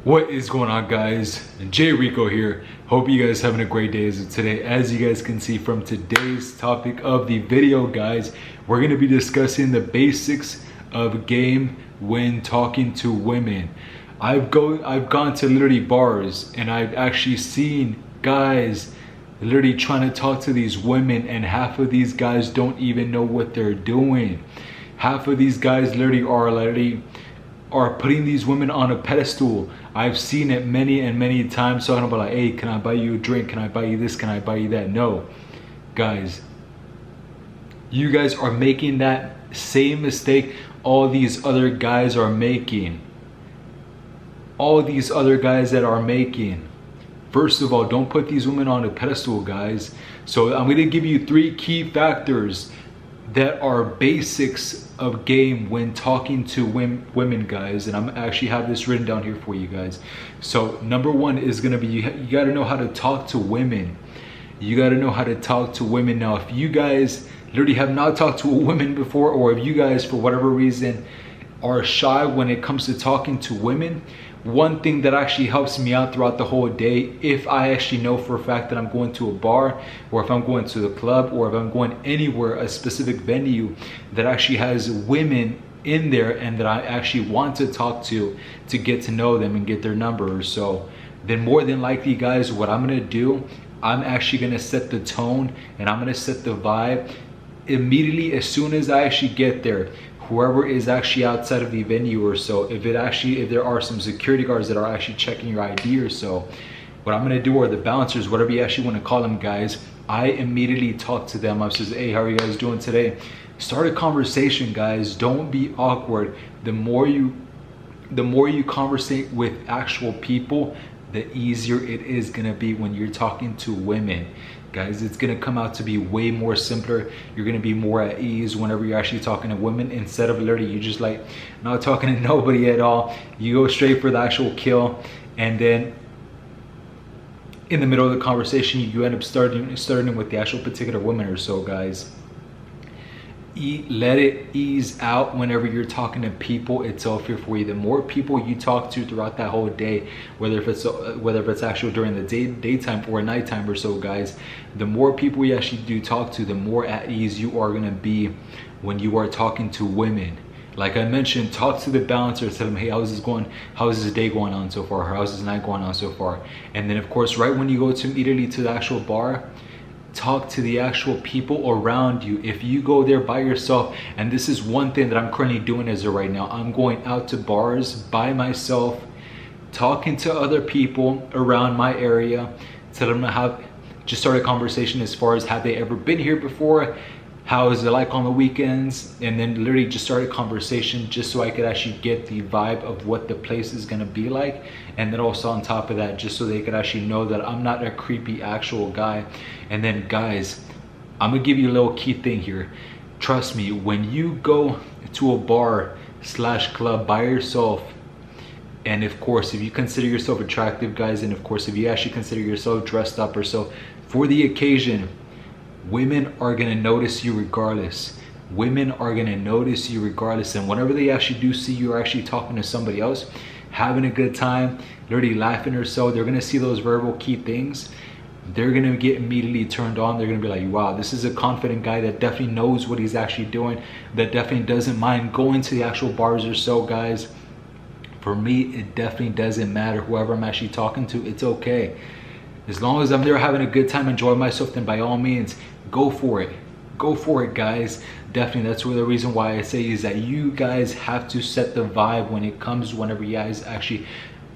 What is going on, guys? Jay Rico here. Hope you guys having a great day as of today. As you guys can see from today's topic of the video, guys, we're going to be discussing the basics of game when talking to women. I've gone to literally bars and I've actually seen guys literally trying to talk to these women, and half of these guys don't even know what they're doing. Half of these guys literally are putting these women on a pedestal. I've seen it many and many times, talking about like, hey, can I buy you a drink? Can I buy you this? Can I buy you that? No, guys, you guys are making that same mistake all these other guys are making. All these other guys that are making. First of all, don't put these women on a pedestal, guys. So I'm gonna give you 3 key factors that are basics of game when talking to women, guys, and I'm actually have this written down here for you guys. So number 1 is gonna be you got to know how to talk to women. You got to know how to talk to women. Now, if you guys literally have not talked to a woman before, or if you guys for whatever reason are shy when it comes to talking to women, one thing that actually helps me out throughout the whole day, if I actually know for a fact that I'm going to a bar, or if I'm going to the club, or if I'm going anywhere, a specific venue that actually has women in there and that I actually want to talk to get to know them and get their number or so, then more than likely, guys, what I'm gonna do, I'm actually gonna set the tone and I'm gonna set the vibe immediately as soon as I actually get there. Whoever is actually outside of the venue or so, if there are some security guards that are actually checking your ID or so, what I'm gonna do, or the bouncers, whatever you actually want to call them, guys, I immediately talk to them. I says, hey, how are you guys doing today? Start a conversation, guys. Don't be awkward. The more you conversate with actual people, the easier it is gonna be when you're talking to women. Guys, it's gonna come out to be way more simpler. You're gonna be more at ease whenever you're actually talking to women, instead of literally you just like not talking to nobody at all. You go straight for the actual kill, and then in the middle of the conversation you end up starting with the actual particular woman or so, guys. Let it ease out whenever you're talking to people. It's all here for you. The more people you talk to throughout that whole day, whether if it's actually during the daytime or nighttime or so, guys, the more people you actually do talk to, the more at ease you are gonna be when you are talking to women. Like I mentioned, talk to the bouncer, tell them, hey, how's this day going on so far? How's this night going on so far? And then of course, right when you go to immediately to the actual bar, talk to the actual people around you. If you go there by yourself, and this is one thing that I'm currently doing as of right now, I'm going out to bars by myself, talking to other people around my area, tell them just start a conversation as far as, have they ever been here before? How is it like on the weekends? And then literally just start a conversation, just so I could actually get the vibe of what the place is gonna be like. And then also on top of that, just so they could actually know that I'm not a creepy actual guy. And then guys, I'm gonna give you a little key thing here. Trust me, when you go to a bar / club by yourself, and of course if you consider yourself attractive, guys, and of course if you actually consider yourself dressed up or so for the occasion, women are gonna notice you regardless. Women are gonna notice you regardless. And whenever they actually do see you actually talking to somebody else, having a good time, literally laughing or so, they're gonna see those verbal key things. They're gonna get immediately turned on. They're gonna be like, wow, this is a confident guy that definitely knows what he's actually doing, that definitely doesn't mind going to the actual bars or so, guys. For me, it definitely doesn't matter whoever I'm actually talking to. It's okay. As long as I'm there having a good time, enjoying myself, then by all means, go for it. Go for it, guys. Definitely, that's where the reason why I say is that you guys have to set the vibe when it comes, whenever you guys actually,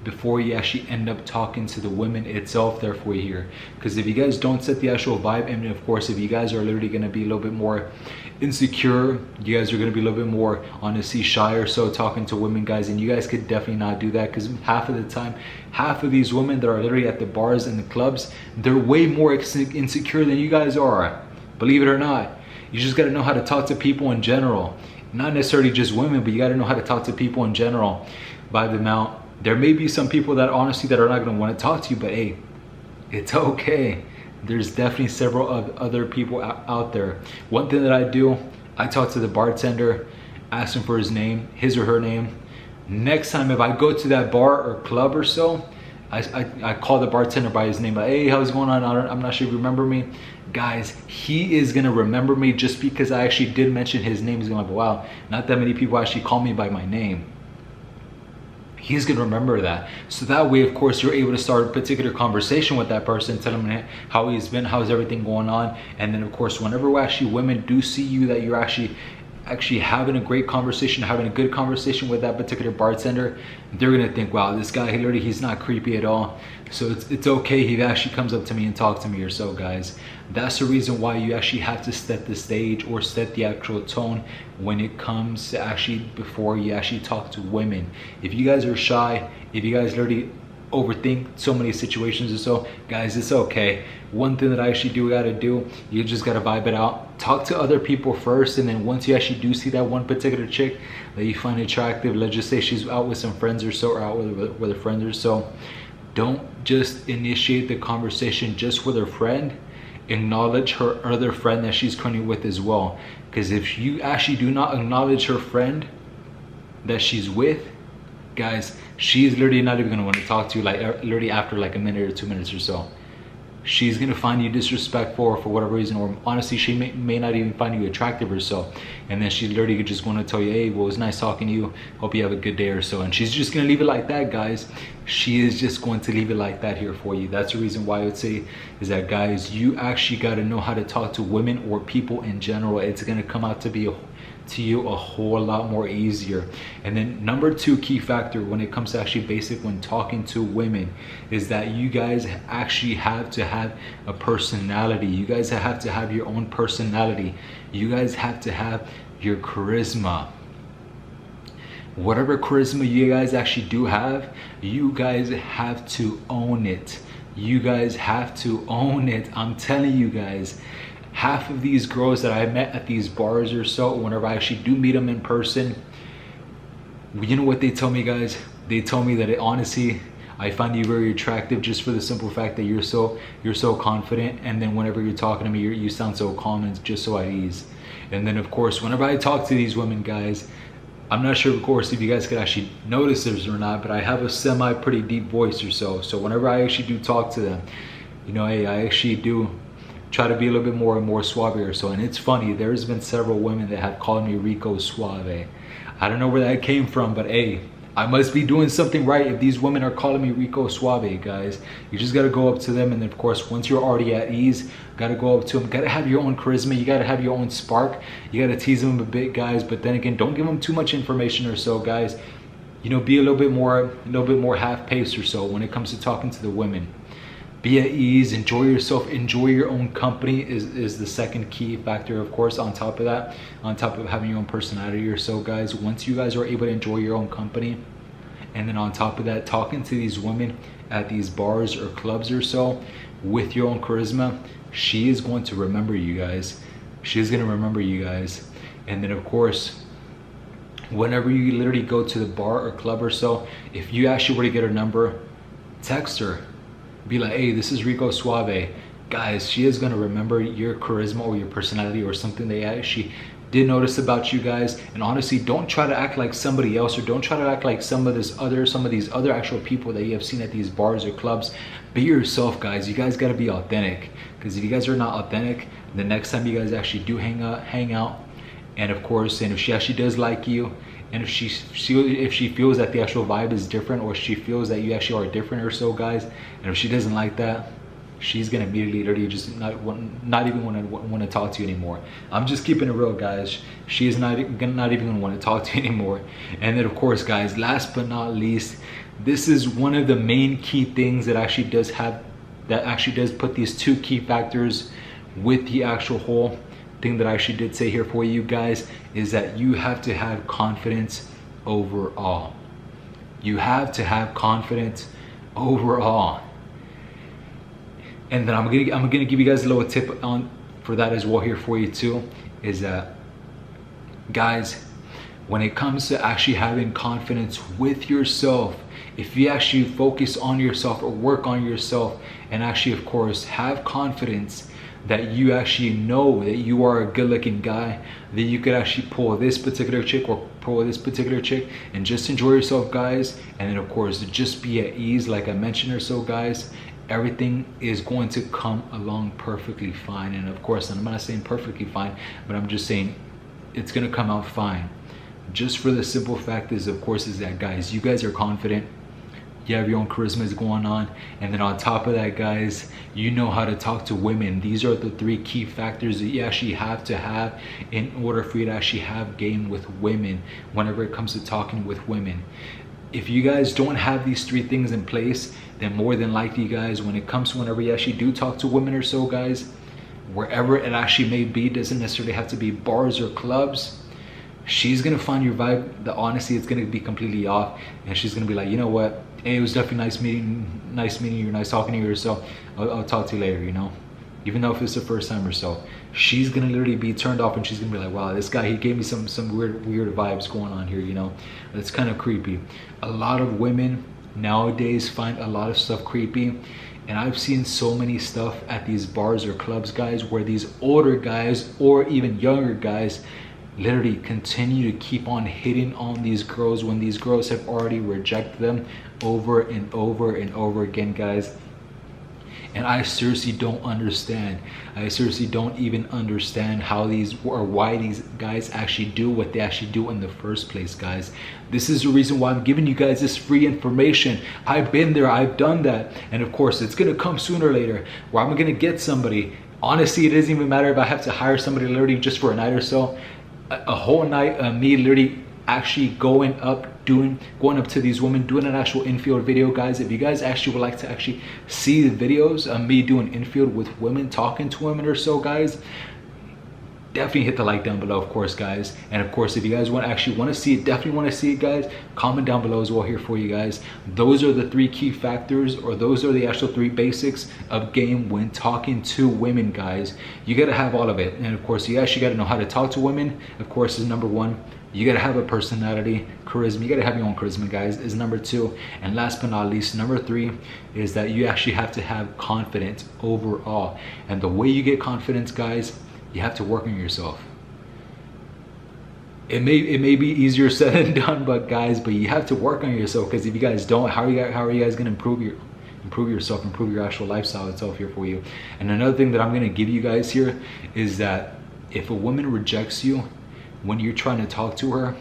before you actually end up talking to the women itself, therefore here. Because if you guys don't set the actual vibe, and of course if you guys are literally going to be a little bit more insecure, you guys are going to be a little bit more honestly shy or so talking to women, guys, and you guys could definitely not do that, because half of the time, half of these women that are literally at the bars and the clubs, they're way more insecure than you guys are. Believe it or not. You just got to know how to talk to people in general, not necessarily just women, but you got to know how to talk to people in general. By the amount, there may be some people that honestly that are not going to want to talk to you, but hey, it's okay. There's definitely several other people out there. One thing that I do, I talk to the bartender, ask him for his name, his or her name, next time if I go to that bar or club or so, I call the bartender by his name, like, hey, how's it going on? I'm not sure if you remember me. Guys, he is gonna remember me just because I actually did mention his name. He's gonna be like, wow, not that many people actually call me by my name. He's gonna remember that. So that way, of course, you're able to start a particular conversation with that person, tell him how he's been, how's everything going on. And then of course, whenever actually women do see you that you're actually having a great conversation, having a good conversation with that particular bartender, they're gonna think, wow, this guy, he's not creepy at all. So it's okay, he actually comes up to me and talks to me or so, guys. That's the reason why you actually have to set the stage or set the actual tone when it comes to actually, before you actually talk to women. If you guys are shy, if you guys literally overthink so many situations or so, guys, it's okay. One thing that I actually gotta do, you just gotta vibe it out. Talk to other people first, and then once you actually do see that one particular chick that you find attractive, let's just say she's out with some friends or so, or out with a friend or so, don't just initiate the conversation just with her friend. Acknowledge her other friend that she's currently with as well. Because if you actually do not acknowledge her friend that she's with, guys, she's literally not even gonna want to talk to you, like literally after like a minute or 2 minutes or so. She's gonna find you disrespectful for whatever reason, or honestly she may not even find you attractive or so, and then she's literally just gonna tell you, hey, well, it was nice talking to you, hope you have a good day or so, and she's just gonna leave it like that, guys. She is just going to leave it like that here for you. That's the reason why I would say is that, guys, you actually got to know how to talk to women or people in general. It's gonna come out to be to you a whole lot more easier. And then number 2 key factor when it comes to actually basic when talking to women is that you guys actually have to have a personality. You guys have to have your own personality. You guys have to have your charisma. Whatever charisma you guys actually do have, you guys have to own it. You guys have to own it. I'm telling you guys, half of these girls that I met at these bars or so, whenever I actually do meet them in person, you know what they tell me, guys? They tell me that honestly, I find you very attractive just for the simple fact that you're so confident, and then whenever you're talking to me, you sound so calm and just so at ease. And then of course, whenever I talk to these women, guys, I'm not sure, of course, if you guys could actually notice this or not, but I have a pretty deep voice or so. So whenever I actually do talk to them, you know, hey, I actually do try to be a little bit more suave or so. And it's funny, there's been several women that have called me Rico Suave. I don't know where that came from, but hey, I must be doing something right if these women are calling me Rico Suave, guys. You just gotta go up to them, and then of course, once you're already at ease, gotta go up to them. Gotta have your own charisma. You gotta have your own spark. You gotta tease them a bit, guys. But then again, don't give them too much information or so, guys. You know, be a little bit more half-paced or so when it comes to talking to the women. Be at ease, enjoy yourself, enjoy your own company is the second key factor, of course. On top of that, on top of having your own personality or so, guys, once you guys are able to enjoy your own company, and then on top of that, talking to these women at these bars or clubs or so with your own charisma, she is going to remember you guys. She's going to remember you guys. And then of course, whenever you literally go to the bar or club or so, if you actually were to get her number, text her. Be like, hey, this is Rico Suave. Guys, she is gonna remember your charisma or your personality or something they actually did notice about you, guys. And honestly, don't try to act like somebody else, or don't try to act like some of these other actual people that you have seen at these bars or clubs. Be yourself, guys. You guys gotta be authentic, because if you guys are not authentic, the next time you guys actually do hang out, and of course, and if she actually does like you, and if she feels that the actual vibe is different, or she feels that you actually are different or so, guys, and if she doesn't like that, she's gonna immediately literally just not even want to talk to you anymore. I'm just keeping it real, guys. She is not even gonna want to talk to you anymore. And then of course, guys, last but not least, this is one of the main key things that actually does put these 2 key factors with the actual whole thing that I actually did say here for you guys, is that you have to have confidence overall. You have to have confidence overall. And then I'm gonna give you guys a little tip on for that as well here for you too, is that, guys, when it comes to actually having confidence with yourself, if you actually focus on yourself or work on yourself and actually, of course, have confidence, that you actually know that you are a good looking guy, that you could actually pull this particular chick or pull this particular chick and just enjoy yourself, guys. And then of course just be at ease, like I mentioned or so, guys. Everything is going to come along perfectly fine. And of course, I'm not saying perfectly fine, but I'm just saying it's gonna come out fine. Just for the simple fact is, of course, is that, guys, you guys are confident, you have your own charisma is going on, and then on top of that, guys, you know how to talk to women. These are the 3 key factors that you actually have to have in order for you to actually have game with women whenever it comes to talking with women. If you guys don't have these 3 things in place, then more than likely, guys, when it comes to whenever you actually do talk to women or so, guys, wherever it actually may be, doesn't necessarily have to be bars or clubs, she's gonna find your vibe, the honesty, it's gonna be completely off, and she's gonna be like, you know what, hey, it was definitely nice meeting you, nice talking to you, or so I'll talk to you later, you know, even though if it's the first time or so. She's gonna literally be turned off, and she's gonna be like, wow, this guy, he gave me some weird vibes going on here, you know. It's kind of creepy. A lot of women nowadays find a lot of stuff creepy, and I've seen so many stuff at these bars or clubs, guys, where these older guys or even younger guys literally continue to keep on hitting on these girls when these girls have already rejected them over and over and over again, guys. And I seriously don't understand. I seriously don't even understand how these, or why these guys actually do what they actually do in the first place, guys. This is the reason why I'm giving you guys this free information. I've been there, I've done that. And of course, it's gonna come sooner or later where I'm gonna get somebody. Honestly, it doesn't even matter if I have to hire somebody literally just for a night or so. A whole night of me literally actually going up to these women, doing an actual infield video, guys. If you guys actually would like to actually see the videos of me doing infield with women, talking to women or so, guys, definitely hit the like down below, of course, guys. And of course, if you guys want to see it, definitely want to see it, guys, comment down below as well here for you guys. Those are the 3 key factors, or those are the actual 3 basics of game when talking to women, guys. You got to have all of it. And of course, you actually got to know how to talk to women, of course, is number 1. You got to have a personality, charisma. You got to have your own charisma, guys, is number 2. And last but not least, number 3 is that you actually have to have confidence overall. And the way you get confidence, guys, you have to work on yourself. It may be easier said than done, but guys, you have to work on yourself, because if you guys don't, how are you guys gonna improve yourself, improve your actual lifestyle itself here for you? And another thing that I'm gonna give you guys here is that if a woman rejects you when you're trying to talk to her,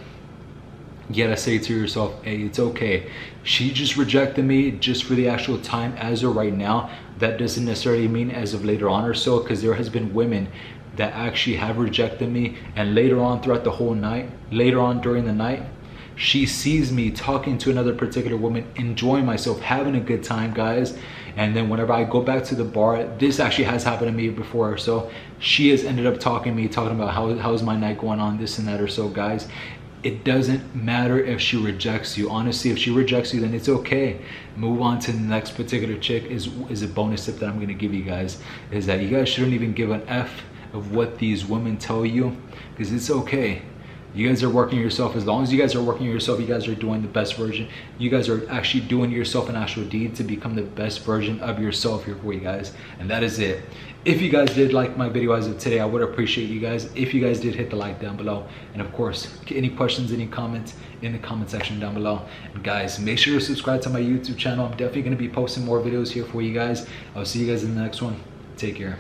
you gotta say to yourself, hey, it's okay. She just rejected me just for the actual time as of right now. That doesn't necessarily mean as of later on or so, because there has been women that actually have rejected me, and later on throughout the whole night, later on during the night, she sees me talking to another particular woman, enjoying myself, having a good time, guys. And then whenever I go back to the bar, this actually has happened to me before or so, she has ended up talking to me, talking about how's my night going on, this and that or so, guys. It doesn't matter if she rejects you. Honestly, if she rejects you, then it's okay. Move on to the next particular chick. Is a bonus tip that I'm gonna give you guys, is that you guys shouldn't even give an F of what these women tell you, because it's okay. You guys are working yourself. As long as you guys are working yourself, you guys are doing the best version. You guys are actually doing yourself an actual deed to become the best version of yourself here for you guys. And that is it. If you guys did like my video as of today, I would appreciate you guys if you guys did hit the like down below. And of course, any questions, any comments in the comment section down below. And guys, make sure to subscribe to my YouTube channel. I'm definitely going to be posting more videos here for you guys. I'll see you guys in the next one. Take care.